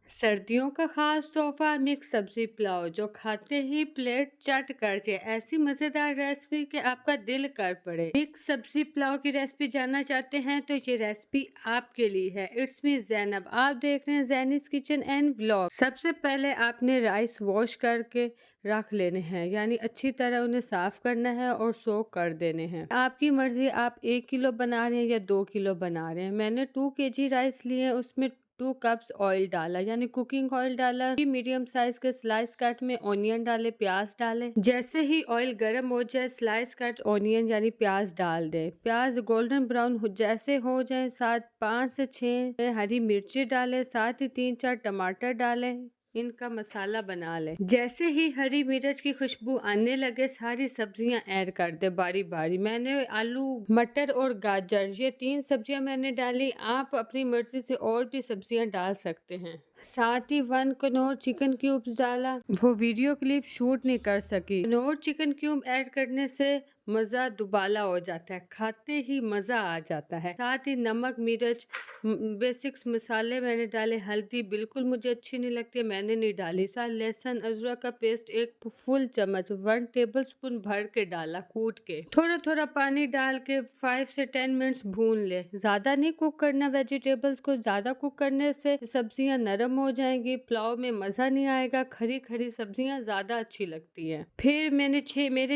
सर्दियों का खास तोहफा मिक्स सब्जी पुलाव जो खाते ही प्लेट चट कर जाए। ऐसी मजेदार रेसिपी कि आपका दिल कर पड़े। मिक्स सब्जी पुलाव की रेसिपी जानना चाहते हैं तो ये रेसिपी आपके लिए है। इट्स मी जैनब, आप देख रहे हैं जैनिस किचन एंड व्लॉग। सबसे पहले आपने राइस वॉश करके रख लेने हैं, यानी अच्छी तरह उन्हें साफ करना है और सोक कर देने हैं। आपकी मर्जी, आप 1 किलो बना रहे हैं या 2 किलो बना रहे हैं। मैंने 2 kg राइस लिए, उसमें 2 कप्स ऑयल डाला, यानी कुकिंग ऑयल डाला। मीडियम साइज के स्लाइस कट में ऑनियन डाले, प्याज डाले। जैसे ही ऑयल गर्म हो जाए स्लाइस कट ऑनियन यानी प्याज डाल दें। प्याज गोल्डन ब्राउन जैसे हो जाए, साथ 5 से 6 हरी मिर्ची डाले, साथ ही 3-4 टमाटर डाले। इनका मसाला बना ले। जैसे ही हरी मिर्च की खुशबू आने लगे सारी सब्जियां ऐड कर दे बारी बारी। मैंने आलू, मटर और गाजर, ये 3 सब्जियां मैंने डाली। आप अपनी मर्जी से और भी सब्जियां डाल सकते हैं। साथ ही 1 कनौर चिकन क्यूब्स डाला। वो वीडियो क्लिप शूट नहीं कर सकी। कनौर चिकन क्यूब ऐड करने से मज़ा दुबाला हो जाता है, खाते ही मज़ा आ जाता है। साथ ही नमक, मिर्च, बेसिक्स मसाले मैंने डाले। हल्दी बिल्कुल मुझे अच्छी नहीं लगती, मैंने नहीं डाली। साथ लहसुन अदरक का पेस्ट 1 फुल चम्मच 1 टेबल स्पून भर के डाला, कूट के। थोड़ा थोड़ा पानी डाल के 5 से 10 मिनट्स भून ले। ज़्यादा नहीं कुक करना वेजिटेबल्स को, ज़्यादा कुक करने से सब्जियां नरम हो जाएंगी, पुलाव में मज़ा नहीं आएगा। खरी खरी सब्जियां ज़्यादा अच्छी लगती हैं। फिर मेरे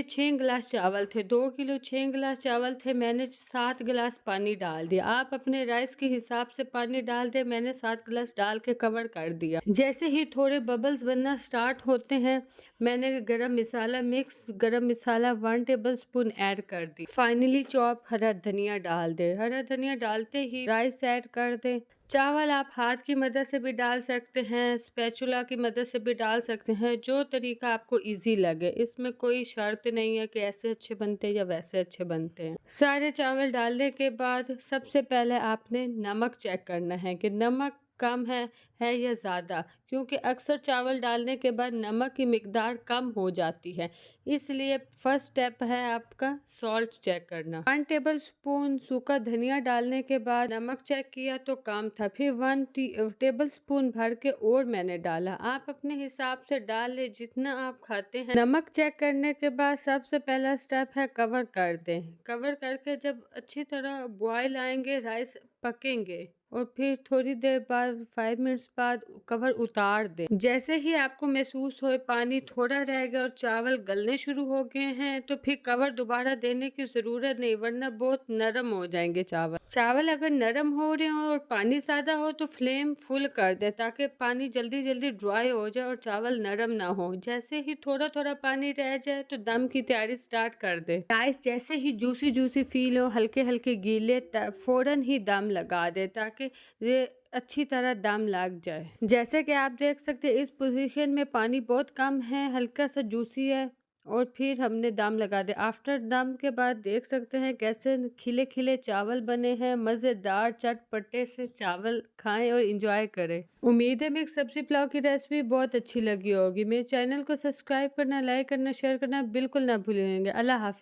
6 गिलास चावल थे। 2 किलो 6 गिलास चावल थे, मैंने 7 गिलास पानी डाल दिया। आप अपने राइस के हिसाब से पानी डाल दे। मैंने 7 गिलास डाल के कवर कर दिया। जैसे ही थोड़े बबल्स बनना स्टार्ट होते हैं, मैंने मिक्स गरम मसाला 1 टेबल स्पून ऐड कर दी। फाइनली चॉप हरा धनिया डाल दे। हरा धनिया डालते ही राइस ऐड कर दे। चावल आप हाथ की मदद से भी डाल सकते हैं, स्पैचुला की मदद से भी डाल सकते हैं, जो तरीका आपको इजी लगे। इसमें कोई शर्त नहीं है कि ऐसे अच्छे बनते हैं या वैसे अच्छे बनते हैं। सारे चावल डालने के बाद सबसे पहले आपने नमक चेक करना है कि नमक कम है या ज़्यादा, क्योंकि अक्सर चावल डालने के बाद नमक की मिकदार कम हो जाती है। इसलिए फर्स्ट स्टेप है आपका सॉल्ट चेक करना। 1 टेबल स्पून सूखा धनिया डालने के बाद नमक चेक किया तो कम था, फिर 1 टेबल स्पून भर के और मैंने डाला। आप अपने हिसाब से डाल ले जितना आप खाते हैं। नमक चेक करने के बाद सबसे पहला स्टेप है कवर कर दें। कवर करके जब अच्छी तरह बॉयल आएंगे, राइस पकेंगे और फिर थोड़ी देर बाद 5 मिनट्स बाद कवर उतार दें। जैसे ही आपको महसूस हो पानी थोड़ा रह गया और चावल गलने शुरू हो गए हैं, तो फिर कवर दोबारा देने की ज़रूरत नहीं, वरना बहुत नरम हो जाएंगे चावल। चावल अगर नरम हो रहे हो और पानी ज़्यादा हो तो फ्लेम फुल कर दे, ताकि पानी जल्दी जल्दी ड्राई हो जाए और चावल नरम ना हो। जैसे ही थोड़ा थोड़ा पानी रह जाए तो दम की तैयारी स्टार्ट कर दे। राइस जैसे ही जूसी जूसी फील हो, हल्के हल्के गीले, फौरन ही दम लगा दे ताकि ये अच्छी तरह दम लग जाए। जैसे कि आप देख सकते हैं इस पोजीशन में पानी बहुत कम है, हल्का सा जूसी है, और फिर हमने दम लगा दिया। आफ्टर दम के बाद देख सकते हैं कैसे खिले खिले चावल बने हैं। मज़ेदार चटपटे से चावल खाएं और इंजॉय करें। उम्मीद है मिक्स सब्जी पुलाव की रेसिपी बहुत अच्छी लगी होगी। मेरे चैनल को सब्सक्राइब करना, लाइक करना, शेयर करना बिल्कुल ना भूलेंगे। अल्लाह हाफिज़।